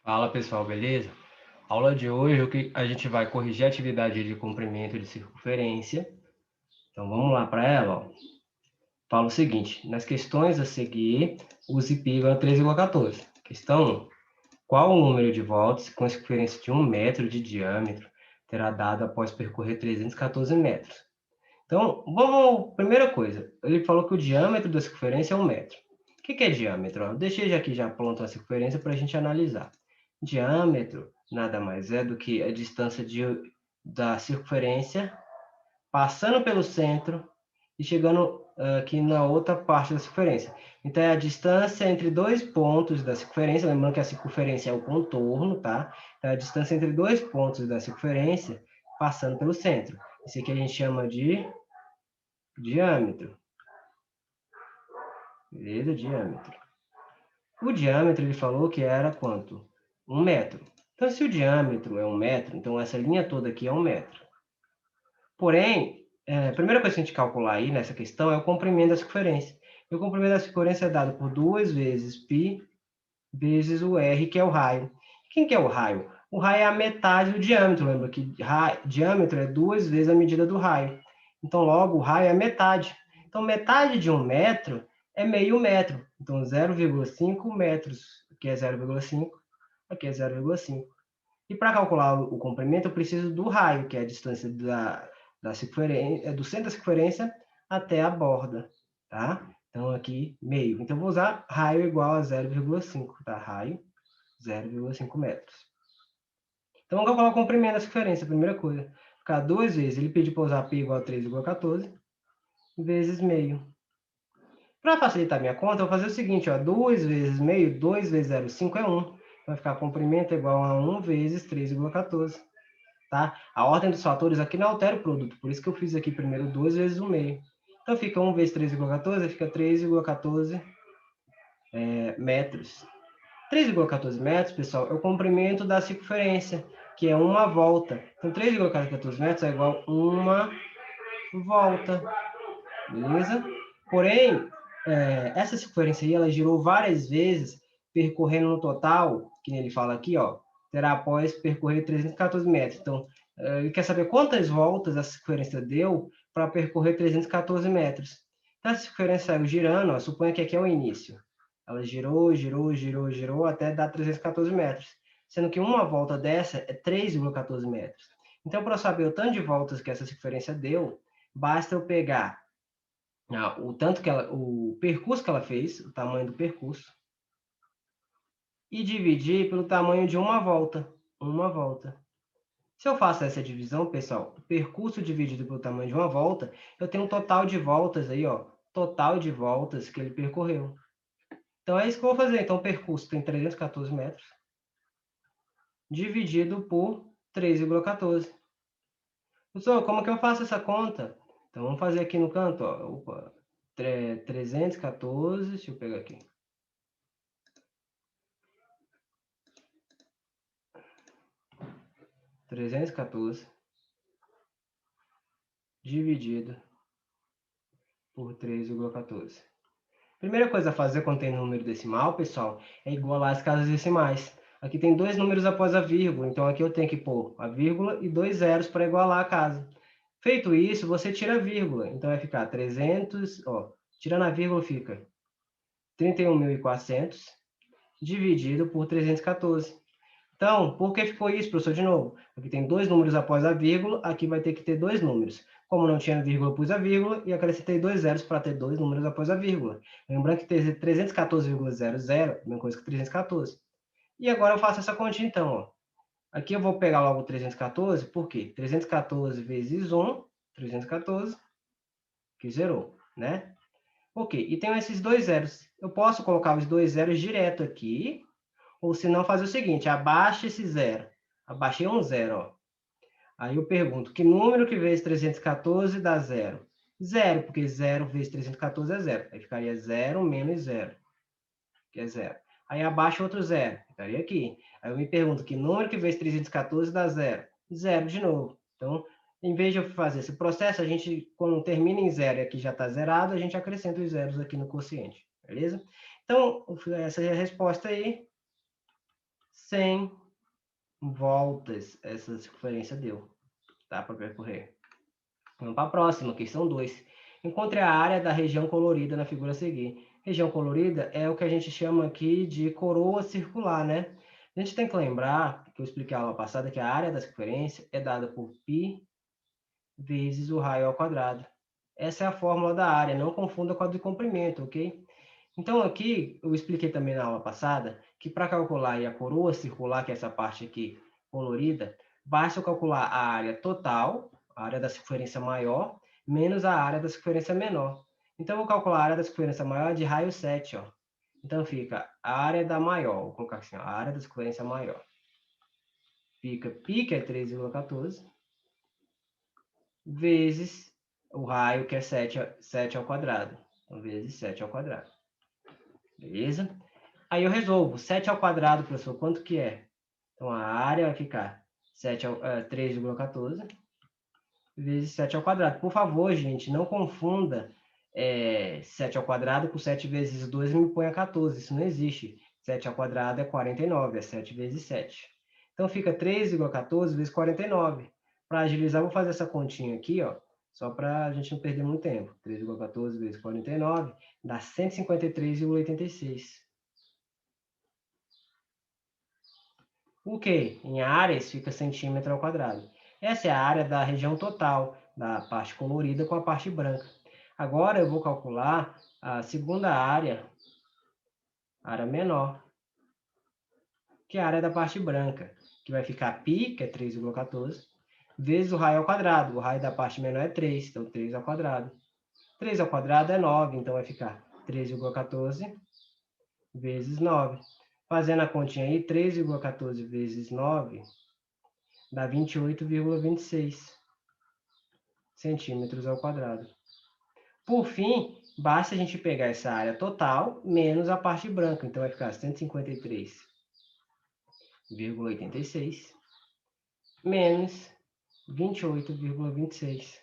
Fala pessoal, beleza? Aula de hoje a gente vai corrigir a atividade de comprimento de circunferência. Então vamos lá para ela. Ó. Fala o seguinte: nas questões a seguir, use π igual a 3 igual a 14. Questão 1. Qual o número de voltas com circunferência de 1 metro de diâmetro terá dado após percorrer 314 metros? Então, primeira coisa, ele falou que o diâmetro da circunferência é 1 metro. O que é diâmetro? Eu deixei aqui já pronto a circunferência para a gente analisar. Diâmetro nada mais é do que a distância da circunferência passando pelo centro e chegando aqui na outra parte da circunferência. Então, é a distância entre dois pontos da circunferência, lembrando que a circunferência é o contorno, tá? Então, é a distância entre dois pontos da circunferência passando pelo centro. Isso aqui a gente chama de diâmetro. Beleza? Diâmetro. O diâmetro, ele falou que era quanto? 1 metro. Então, se o diâmetro é 1 metro, então essa linha toda aqui é 1 metro. Porém, a primeira coisa que a gente calcular aí nessa questão é o comprimento da circunferência. E o comprimento da circunferência é dado por 2 vezes π vezes o r, que é o raio. Quem que é o raio? O raio é a metade do diâmetro. Lembra que diâmetro é 2 vezes a medida do raio. Então, logo, o raio é metade. Então, metade de 1 metro é meio metro. Então, 0,5 metros. Aqui é 0,5, aqui é 0,5. E para calcular o comprimento, eu preciso do raio, que é a distância da circunferência, do centro da circunferência até a borda, tá? Então, aqui, meio. Então, eu vou usar raio igual a 0,5, tá? Raio, 0,5 metros. Então, vamos calcular o comprimento da circunferência, primeira coisa. Ficar 2 vezes, ele pediu para usar π igual a 3 igual a 14, vezes meio. Para facilitar minha conta, eu vou fazer o seguinte, ó, 2 vezes meio, 2 vezes 0,5 é 1. Vai ficar comprimento igual a 1 vezes 3 igual a 14. Tá? A ordem dos fatores aqui não altera o produto, por isso que eu fiz aqui primeiro 2 vezes o meio. Então, fica 1 vezes 3 igual a 14, fica 3 igual a 14 metros. 3 igual a 14 metros, pessoal, é o comprimento da circunferência, que é uma volta. Então, 3 igual a 14 metros é igual a uma volta, beleza? Porém, essa circunferência aí, ela girou várias vezes, percorrendo no total, que ele fala aqui, ó, terá após percorrer 314 metros. Então, ele quer saber quantas voltas a circunferência deu para percorrer 314 metros. Então, a circunferência saiu girando, ó, suponha que aqui é o início. Ela girou, girou, girou, girou, até dar 314 metros. Sendo que uma volta dessa é 3,14 metros. Então, para saber o tanto de voltas que essa circunferência deu, basta eu pegar o percurso que ela fez, o tamanho do percurso, e dividir pelo tamanho de uma volta. Uma volta. Se eu faço essa divisão, pessoal, o percurso dividido pelo tamanho de uma volta, eu tenho um total de voltas aí, ó. Total de voltas que ele percorreu. Então, é isso que eu vou fazer. Então, o percurso tem 314 metros, dividido por 3,14. Pessoal, como que eu faço essa conta? Então, vamos fazer aqui no canto, ó. Opa, 314, deixa eu pegar aqui. 314 dividido por 3,14. Primeira coisa a fazer quando tem número decimal, pessoal, é igualar as casas decimais. Aqui tem dois números após a vírgula, então aqui eu tenho que pôr a vírgula e 2 zeros para igualar a casa. Feito isso, você tira a vírgula, então vai ficar 300, ó, tirando a vírgula fica 31.400 dividido por 314. Então, por que ficou isso, professor? De novo, aqui tem dois números após a vírgula, aqui vai ter que ter dois números. Como não tinha vírgula, pus a vírgula e acrescentei dois zeros para ter dois números após a vírgula. Lembrando que 314,00 é a mesma coisa que 314. E agora eu faço essa continha, então. Ó. Aqui eu vou pegar logo 314, por quê? 314 vezes 1, 314, que zerou, né? Ok, e tenho esses dois zeros. Eu posso colocar os dois zeros direto aqui, ou se não, fazer o seguinte, abaixa esse zero. Abaixei um zero, ó. Aí eu pergunto, que número que vezes 314 dá zero? Zero, porque zero vezes 314 é zero. Aí ficaria zero menos zero, que é zero. Aí abaixo outro zero, ficaria aqui. Aí eu me pergunto, que número que vezes 314 dá zero? Zero de novo. Então, em vez de eu fazer esse processo, a gente, quando termina em zero e aqui já está zerado, a gente acrescenta os zeros aqui no quociente, beleza? Então, essa é a resposta aí. 100 voltas essa circunferência deu, tá? Para percorrer. Vamos para a próxima, questão 2. Encontre a área da região colorida na figura a seguir. Região colorida é o que a gente chama aqui de coroa circular, né? A gente tem que lembrar, que eu expliquei na aula passada, que a área da circunferência é dada por π vezes o raio ao quadrado. Essa é a fórmula da área, não confunda com a do comprimento, ok? Então, aqui, eu expliquei também na aula passada, que para calcular a coroa circular, que é essa parte aqui colorida, basta eu calcular a área total, a área da circunferência maior, menos a área da circunferência menor. Então, eu vou calcular a área da circunferência maior de raio 7, ó. Então, fica a área da maior, vou colocar assim, ó, a área da circunferência maior. Fica π, que é 3,14, vezes o raio, que é 7 ao quadrado. Então, vezes 7 ao quadrado. Beleza? Aí eu resolvo. 7 ao quadrado, professor, quanto que é? Então, a área vai ficar 3,14 vezes 7 ao quadrado. Por favor, gente, não confunda 7 ao quadrado com 7 vezes 2 e me ponha 14. Isso não existe. 7 ao quadrado é 49, é 7 vezes 7. Então, fica 3,14 vezes 49. Para agilizar, vou fazer essa continha aqui, ó, só para a gente não perder muito tempo. 3,14 vezes 49 dá 153,86. O que? Em áreas fica centímetro ao quadrado. Essa é a área da região total, da parte colorida com a parte branca. Agora eu vou calcular a segunda área menor, que é a área da parte branca, que vai ficar π, que é 3,14, vezes o raio ao quadrado. O raio da parte menor é 3, então 3 ao quadrado. 3 ao quadrado é 9, então vai ficar 3,14 vezes 9. Fazendo a continha aí, 3,14 vezes 9 dá 28,26 centímetros ao quadrado. Por fim, basta a gente pegar essa área total menos a parte branca. Então, vai ficar 153,86 menos 28,26.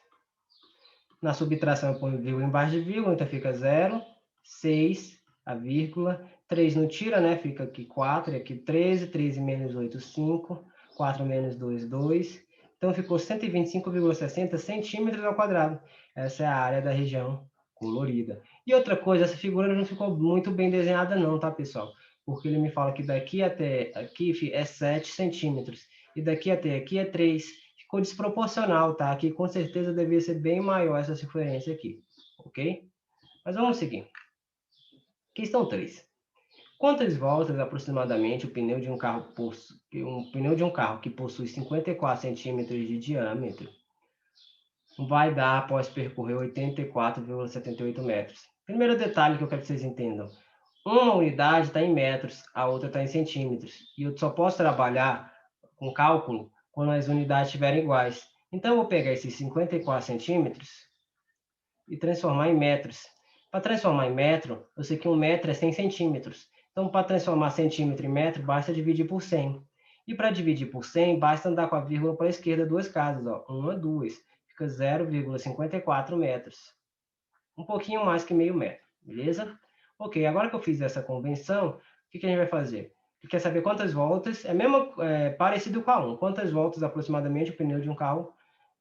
Na subtração, eu ponho vírgula embaixo de vírgula, então fica 0, 6, a vírgula. 3 não tira, né? Fica aqui 4, e aqui 13. 13 menos 8, 5. 4 menos 2, 2. Então, ficou 125,60 centímetros ao quadrado. Essa é a área da região colorida. E outra coisa, essa figura não ficou muito bem desenhada não, tá, pessoal? Porque ele me fala que daqui até aqui é 7 centímetros. E daqui até aqui é 3. Ficou desproporcional, tá? Aqui com certeza devia ser bem maior essa circunferência aqui, ok? Mas vamos seguir. Questão 3. Quantas voltas aproximadamente o pneu de um carro que possui 54 centímetros de diâmetro vai dar após percorrer 84,78 metros? Primeiro detalhe que eu quero que vocês entendam. Uma unidade está em metros, a outra está em centímetros. E eu só posso trabalhar com cálculo quando as unidades estiverem iguais. Então, eu vou pegar esses 54 centímetros e transformar em metros. Para transformar em metro, eu sei que 1 metro é 100 centímetros. Então, para transformar centímetro em metro, basta dividir por 100. E para dividir por 100, basta andar com a vírgula para a esquerda duas casas. Ó. 1, 2. Fica 0,54 metros. Um pouquinho mais que meio metro, beleza? Ok, agora que eu fiz essa convenção, o que a gente vai fazer? Quer saber quantas voltas? Parecido com a 1. Quantas voltas aproximadamente o pneu de um carro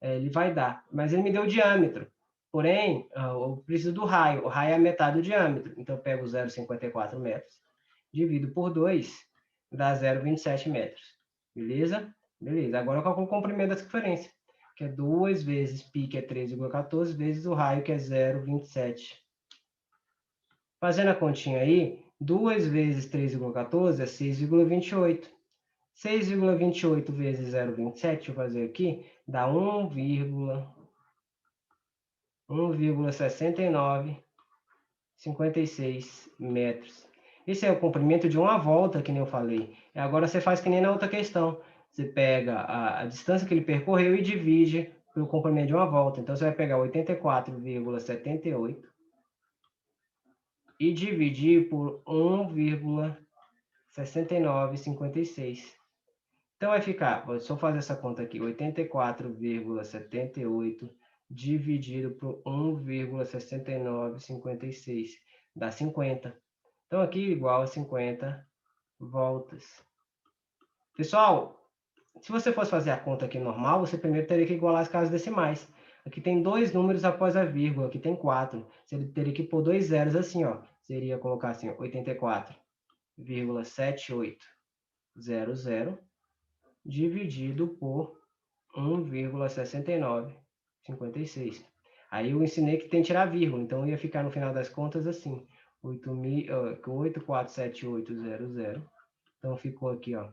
ele vai dar? Mas ele me deu o diâmetro. Porém, eu preciso do raio. O raio é a metade do diâmetro. Então, eu pego 0,54 metros, divido por 2, dá 0,27 metros. Beleza? Beleza. Agora eu calculo o comprimento da circunferência, que é 2 vezes π, que é 3,14, vezes o raio, que é 0,27. Fazendo a continha aí, 2 vezes 3,14 é 6,28. 6,28 vezes 0,27, deixa eu fazer aqui, dá 1,6956 metros. Esse é o comprimento de uma volta, que nem eu falei. Agora você faz que nem na outra questão. Você pega a distância que ele percorreu e divide pelo comprimento de uma volta. Então, você vai pegar 84,78 e dividir por 1,6956. Então, vai ficar, vou só fazer essa conta aqui, 84,78 dividido por 1,6956, dá 50. Então, aqui igual a 50 voltas. Pessoal, se você fosse fazer a conta aqui normal, você primeiro teria que igualar as casas decimais. Aqui tem 2 números após a vírgula, aqui tem 4. Você teria que pôr 2 zeros assim, ó. Seria colocar assim, 84,7800 dividido por 1,6956. Aí eu ensinei que tem que tirar vírgula, então ia ficar no final das contas assim, 847.800. Então ficou aqui, ó,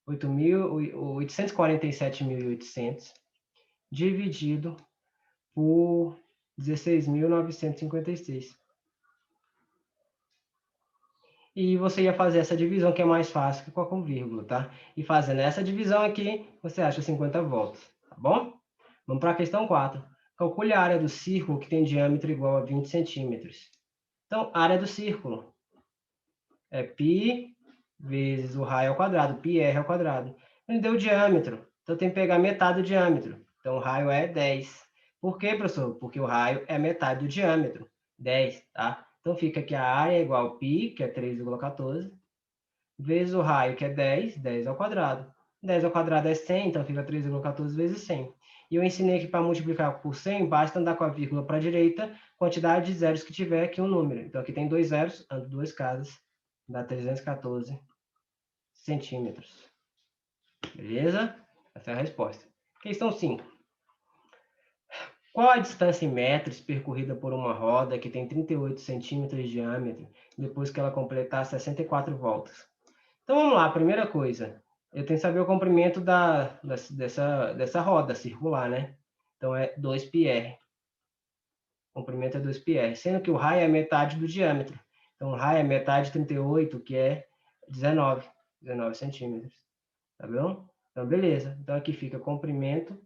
847.800 dividido por 16.956. E você ia fazer essa divisão, que é mais fácil que com vírgula, tá? E fazendo essa divisão aqui, você acha 50 voltas, tá bom? Vamos para a questão 4. Calcule a área do círculo que tem diâmetro igual a 20 centímetros. Então, a área do círculo é π vezes o raio ao quadrado, πr ao quadrado. Ele deu o diâmetro, então eu tenho que pegar metade do diâmetro. Então, o raio é 10. Por quê, professor? Porque o raio é metade do diâmetro, 10, tá? Então, fica que a área é igual a π, que é 3,14, vezes o raio, que é 10, 10 ao quadrado. 10 ao quadrado é 100, então fica 3,14 vezes 100. E eu ensinei que para multiplicar por 100, basta andar com a vírgula para a direita, quantidade de zeros que tiver aqui um número. Então, aqui tem 2 zeros, ando 2 casas, dá 314 centímetros. Beleza? Essa é a resposta. Questão 5. Qual a distância em metros percorrida por uma roda que tem 38 centímetros de diâmetro depois que ela completar 64 voltas? Então, vamos lá. Primeira coisa, eu tenho que saber o comprimento dessa roda circular, né? Então, é 2πr. O comprimento é 2πr, sendo que o raio é metade do diâmetro. Então, o raio é metade de 38, que é 19 centímetros. Tá bom? Então, beleza. Então, aqui fica comprimento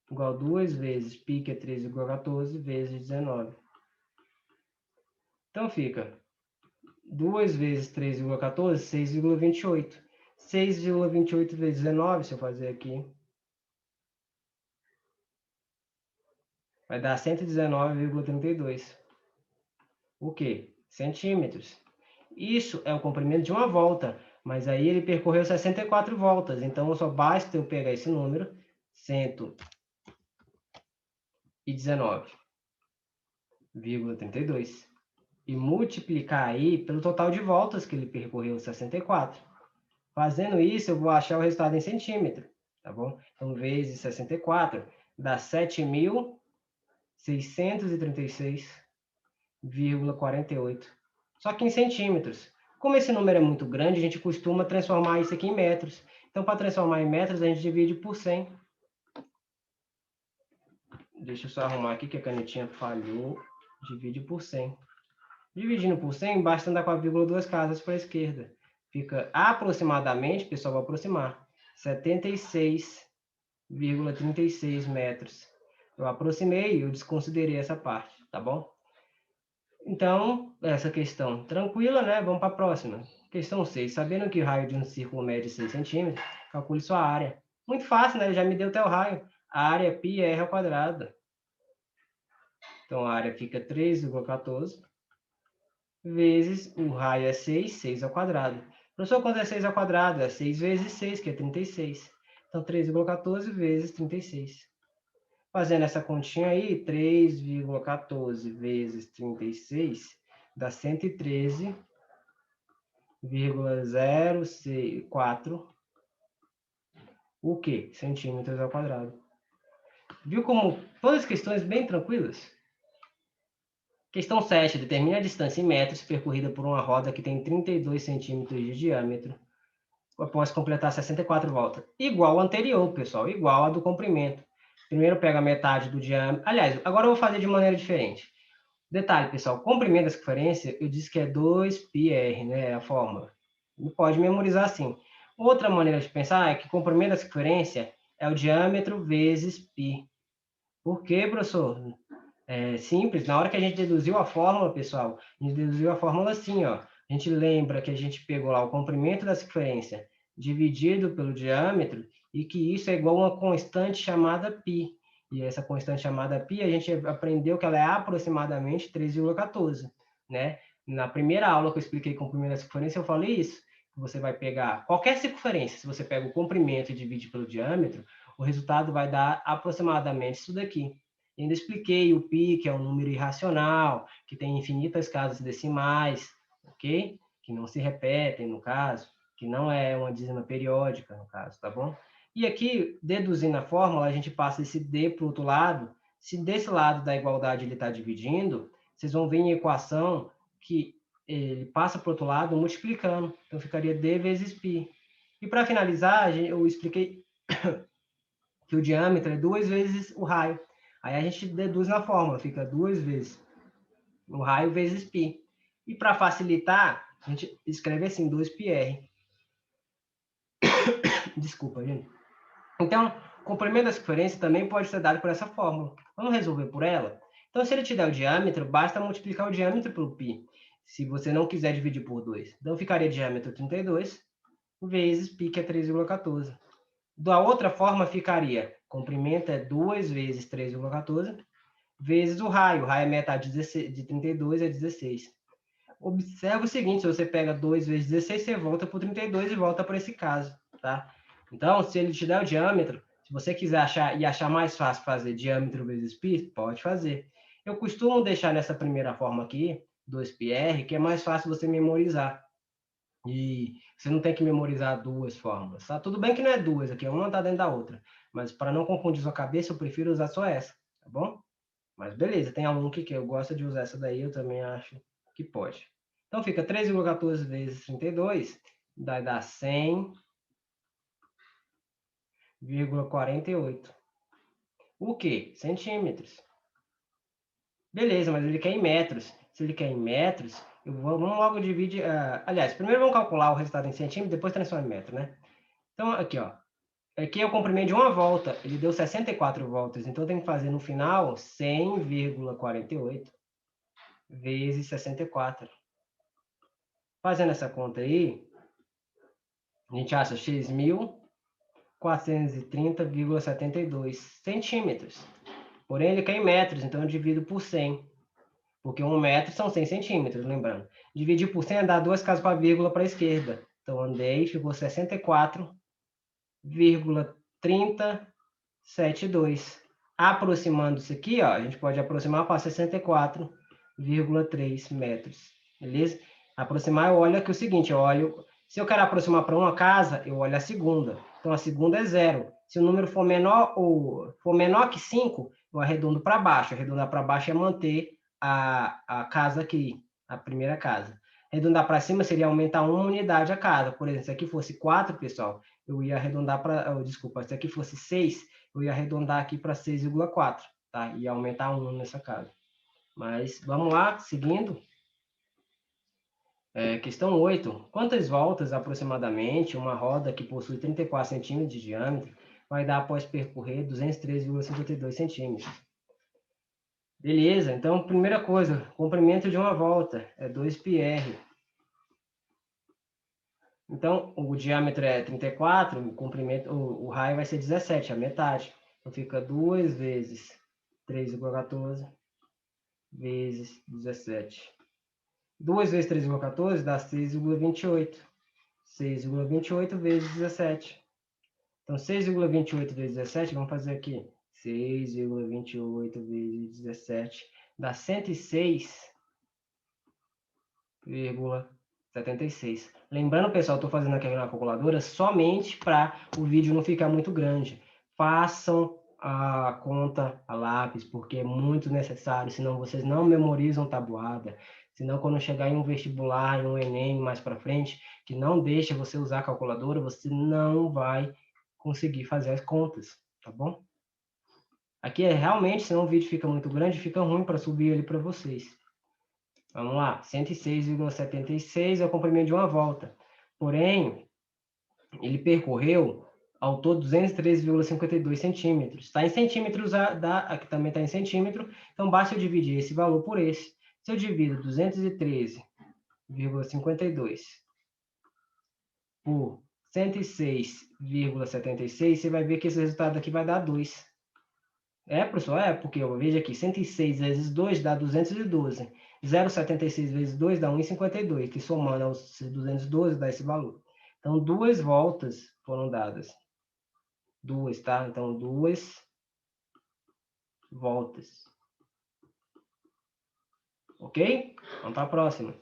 igual a 2 vezes π, que é 3,14, vezes 19. Então, fica 2 vezes 3,14, 6,28. 6,28 vezes 19, se eu fazer aqui, vai dar 119,32. O quê? Centímetros. Isso é o comprimento de uma volta, mas aí ele percorreu 64 voltas, então só basta eu pegar esse número, 119,32, e multiplicar aí pelo total de voltas que ele percorreu, 64. Fazendo isso, eu vou achar o resultado em centímetro, tá bom? Então, vezes 64 dá 7.636,48. Só que em centímetros. Como esse número é muito grande, a gente costuma transformar isso aqui em metros. Então, para transformar em metros, a gente divide por 100. Deixa eu só arrumar aqui que a canetinha falhou. Divide por 100. Dividindo por 100, basta andar com a vírgula 2 casas para a esquerda. Fica aproximadamente, pessoal, vou aproximar, 76,36 metros. Eu aproximei, eu desconsiderei essa parte, tá bom? Então, essa questão tranquila, né? Vamos para a próxima. Questão 6. Sabendo que o raio de um círculo mede 6 centímetros, calcule sua área. Muito fácil, né? Ele já me deu até o raio. A área é πr ao quadrado. Então, a área fica 3,14 vezes o raio é 6, 6 ao quadrado. Professor, quanto é 6 ao quadrado? É 6 vezes 6, que é 36. Então, 3,14 vezes 36. Fazendo essa continha aí, 3,14 vezes 36 dá 113,064 o quê? Centímetros ao quadrado. Viu como todas as questões bem tranquilas? Questão 7. Determine a distância em metros percorrida por uma roda que tem 32 centímetros de diâmetro após completar 64 voltas. Igual ao anterior, pessoal. Igual a do comprimento. Primeiro pega a metade do diâmetro. Aliás, agora eu vou fazer de maneira diferente. Detalhe, pessoal. Comprimento da circunferência, eu disse que é 2πr, né? A fórmula. Não pode memorizar assim. Outra maneira de pensar é que comprimento da circunferência é o diâmetro vezes π. Por quê, professor? É simples. Na hora que a gente deduziu a fórmula, pessoal, a gente deduziu a fórmula assim, ó. A gente lembra que a gente pegou lá o comprimento da circunferência dividido pelo diâmetro e que isso é igual a uma constante chamada π. E essa constante chamada π, a gente aprendeu que ela é aproximadamente 3,14, né? Na primeira aula que eu expliquei comprimento da circunferência, eu falei isso. você vai pegar qualquer circunferência, se você pega o comprimento e divide pelo diâmetro, o resultado vai dar aproximadamente isso daqui. Eu ainda expliquei o π, que é um número irracional, que tem infinitas casas decimais, ok? Que não se repetem, no caso, que não é uma dízima periódica, no caso, tá bom? E aqui, deduzindo a fórmula, a gente passa esse d para o outro lado. Se desse lado da igualdade ele está dividindo, vocês vão ver em equação que ele passa para o outro lado multiplicando. Então, ficaria d vezes π. E para finalizar, eu expliquei que o diâmetro é 2 vezes o raio. Aí a gente deduz na fórmula, fica 2 vezes o raio vezes π. E para facilitar, a gente escreve assim, 2πr. Desculpa, gente. Então, o comprimento da circunferência também pode ser dado por essa fórmula. Vamos resolver por ela? Então, se ele te der o diâmetro, basta multiplicar o diâmetro pelo π, se você não quiser dividir por 2. Então, ficaria diâmetro 32 vezes π, que é 3,14. Da outra forma, ficaria comprimento é 2 vezes 3,14 vezes o raio. O raio é metade de 32, é 16. Observa o seguinte, se você pega 2 vezes 16, você volta para o 32 e volta para esse caso, tá? Então, se ele te der o diâmetro, se você quiser achar mais fácil fazer diâmetro vezes π, pode fazer. Eu costumo deixar nessa primeira forma aqui, 2πr, que é mais fácil você memorizar. E você não tem que memorizar duas fórmulas, tá? Tudo bem que não é duas aqui, uma está dentro da outra. Mas para não confundir sua cabeça, eu prefiro usar só essa, tá bom? Mas beleza, tem aluno que eu gosto de usar essa daí, eu também acho que pode. Então fica 3,14 vezes 32, vai dar 100,48. O quê? Centímetros. Beleza, mas ele quer em metros. Se ele quer em metros, vamos logo dividir... aliás, primeiro vamos calcular o resultado em centímetros, depois transformar em metro, né? Então, aqui, ó. Aqui é o comprimento de uma volta. Ele deu 64 voltas. Então, tem que fazer no final 100,48 vezes 64. Fazendo essa conta aí, a gente acha x.430,72 centímetros. Porém, ele quer em metros, então eu divido por 100. Porque 1 metro são 100 centímetros, lembrando. Dividir por 100 dá 2 casas para a vírgula para a esquerda. Então, andei, ficou 64,3072. Aproximando isso aqui, ó, a gente pode aproximar para 64,3 metros. Beleza? Aproximar, eu olho aqui o seguinte, se eu quero aproximar para uma casa, eu olho a segunda. Então, a segunda é 0. Se o número for menor que 5, eu arredondo para baixo. Arredondar para baixo é manter a casa aqui, a primeira casa. Arredondar para cima seria aumentar uma unidade a casa. Por exemplo, se aqui fosse 4, pessoal, eu ia arredondar para... desculpa, se aqui fosse 6, eu ia arredondar aqui para 6,4, tá? Ia aumentar 1 nessa casa. Mas vamos lá, seguindo. Questão 8. Quantas voltas, aproximadamente, uma roda que possui 34 centímetros de diâmetro vai dar após percorrer 203,52 centímetros? Beleza, então, primeira coisa, comprimento de uma volta é 2πr. Então, o diâmetro é 34, o comprimento, o raio vai ser 17, a metade. Então, fica 2 vezes 3,14 vezes 17. 2 vezes 3,14 dá 6,28. 6,28 vezes 17. Então, 6,28 vezes 17, vamos fazer aqui. 6,28 vezes 17 dá 106,76. Lembrando, pessoal, estou fazendo aqui na calculadora somente para o vídeo não ficar muito grande. Façam a conta a lápis, porque é muito necessário, senão vocês não memorizam tabuada. Senão, quando chegar em um vestibular, em um Enem mais para frente, que não deixa você usar a calculadora, você não vai conseguir fazer as contas, tá bom? Aqui é realmente, senão o vídeo fica muito grande, fica ruim para subir ele para vocês. Vamos lá, 106,76 é o comprimento de uma volta. Porém, ele percorreu ao todo 213,52 centímetros. Está em centímetros, aqui também está em centímetro, então basta eu dividir esse valor por esse. Se eu divido 213,52 por 106,76, você vai ver que esse resultado aqui vai dar 2. Professor, porque eu vejo aqui, 106 vezes 2 dá 212. 0,76 vezes 2 dá 1,52, que somando aos 212 dá esse valor. Então, 2 voltas foram dadas. 2, tá? Então, 2 voltas. Ok? Vamos para a próxima.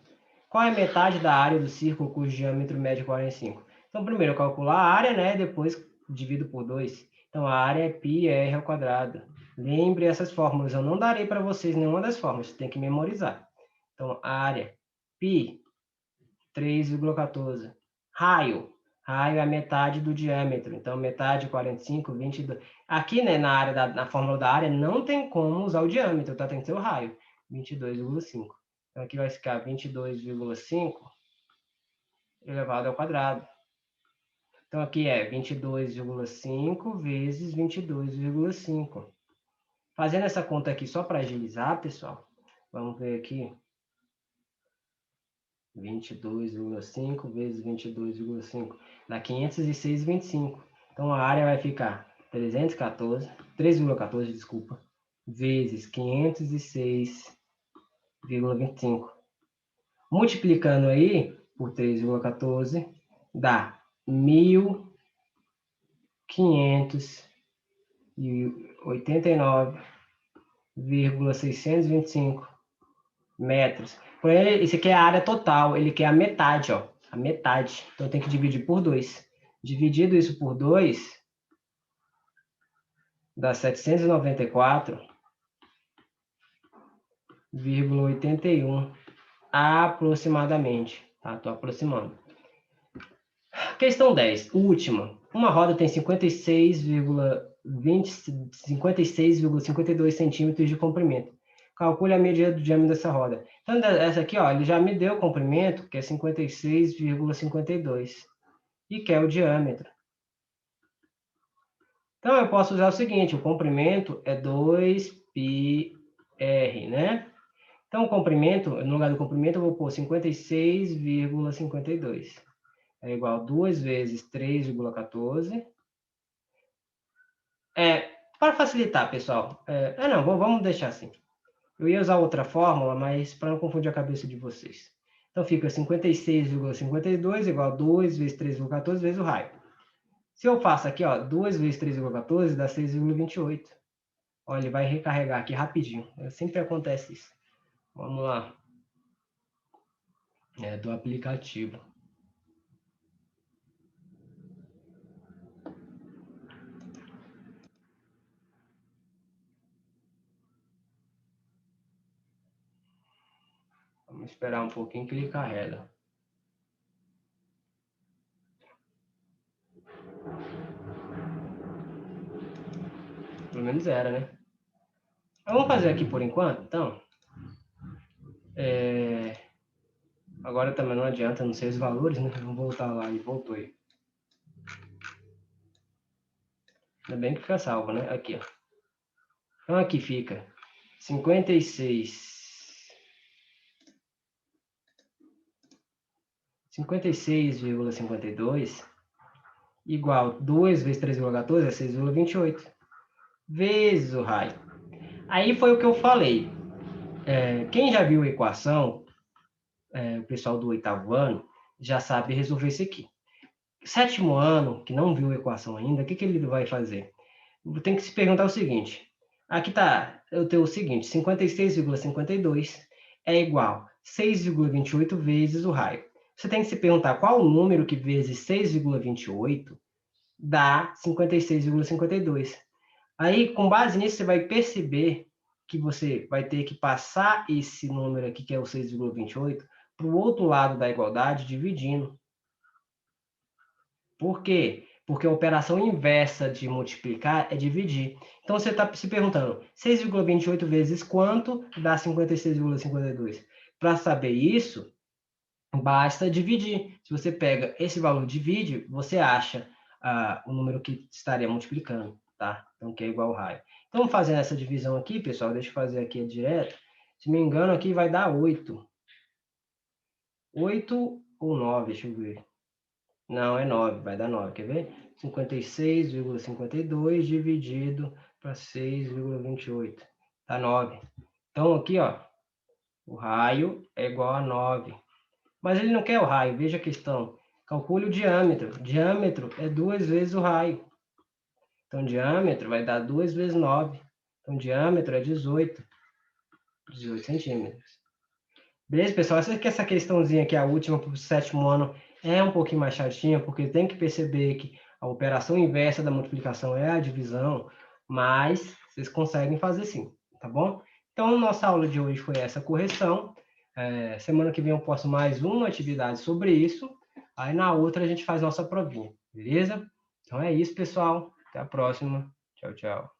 Qual é a metade da área do círculo cujo diâmetro mede 45? Então, primeiro eu calculo a área, né? Depois divido por 2. Então, a área é πr ao quadrado. Lembre essas fórmulas. Eu não darei para vocês nenhuma das fórmulas. Você tem que memorizar. Então, a área, π, 3,14. Raio. Raio é a metade do diâmetro. Então, metade, 45, 22. Aqui, né, na fórmula da área, não tem como usar o diâmetro, tá? Tem que ser o raio. 22,5. Então, aqui vai ficar 22,5 elevado ao quadrado. Então, aqui é 22,5 vezes 22,5. Fazendo essa conta aqui só para agilizar, pessoal, vamos ver aqui. 22,5 vezes 22,5 dá 506,25. Então, a área vai ficar 3,14, desculpa, vezes 506,25. Multiplicando aí por 3,14, dá 1.589,625 metros. Porém, esse aqui é a área total, ele quer a metade, ó, a metade. Então, tem que dividir por 2. Dividido isso por 2, dá 794,81 aproximadamente. Tá? Estou aproximando. Questão 10, última. Uma roda tem 56,52 centímetros de comprimento. Calcule a medida do diâmetro dessa roda. Então, essa aqui, ó, ele já me deu o comprimento, que é 56,52. E quer o diâmetro. Então, eu posso usar o seguinte, o comprimento é 2πr, né? Então, o comprimento, no lugar do comprimento, eu vou pôr 56,52. É igual a 2 vezes 3,14. Para facilitar, pessoal. Não, vamos deixar assim. Eu ia usar outra fórmula, mas para não confundir a cabeça de vocês. Então, fica 56,52 igual a 2 vezes 3,14 vezes o raio. Se eu faço aqui, ó, 2 vezes 3,14 dá 6,28. Olha, ele vai recarregar aqui rapidinho. Sempre acontece isso. Vamos lá. Do aplicativo. Vamos esperar um pouquinho que ele carrega. Pelo menos era, né? Vamos fazer aqui por enquanto, então. Agora também não adianta, não sei os valores, né? Vamos voltar lá e voltou aí. Ainda bem que fica salvo, né? Aqui, ó. Então aqui fica 56,52 igual 2 vezes 3,14 é 6,28 vezes o raio. Aí foi o que eu falei. Quem já viu a equação, o pessoal do 8º ano, já sabe resolver isso aqui. 7º ano, que não viu a equação ainda, o que ele vai fazer? Tem que se perguntar o seguinte. Aqui está, eu tenho o seguinte, 56,52 é igual a 6,28 vezes o raio. Você tem que se perguntar qual o número que vezes 6,28 dá 56,52. Aí, com base nisso, você vai perceber que você vai ter que passar esse número aqui, que é o 6,28, para o outro lado da igualdade, dividindo. Por quê? Porque a operação inversa de multiplicar é dividir. Então, você está se perguntando, 6,28 vezes quanto dá 56,52? Para saber isso, basta dividir. Se você pega esse valor e divide, você acha o número que estaria multiplicando, tá? Então, que é igual ao raio. Então, fazendo essa divisão aqui, pessoal, deixa eu fazer aqui direto. Se me engano, aqui vai dar 8. 8 ou 9, deixa eu ver. Não, é 9, vai dar 9, quer ver? 56,52 dividido para 6,28. Dá 9. Então, aqui, ó, o raio é igual a 9. Mas ele não quer o raio, veja a questão. Calcule o diâmetro. Diâmetro é 2 vezes o raio. Então, diâmetro vai dar 2 vezes 9. Então, diâmetro é 18 centímetros. Beleza, pessoal? Eu sei que essa questãozinha aqui, a última para o 7º ano, é um pouquinho mais chatinha, porque tem que perceber que a operação inversa da multiplicação é a divisão, mas vocês conseguem fazer sim, tá bom? Então, nossa aula de hoje foi essa correção. Semana que vem eu posto mais uma atividade sobre isso. Aí na outra a gente faz nossa provinha, beleza? Então é isso, pessoal. Até a próxima. Tchau, tchau.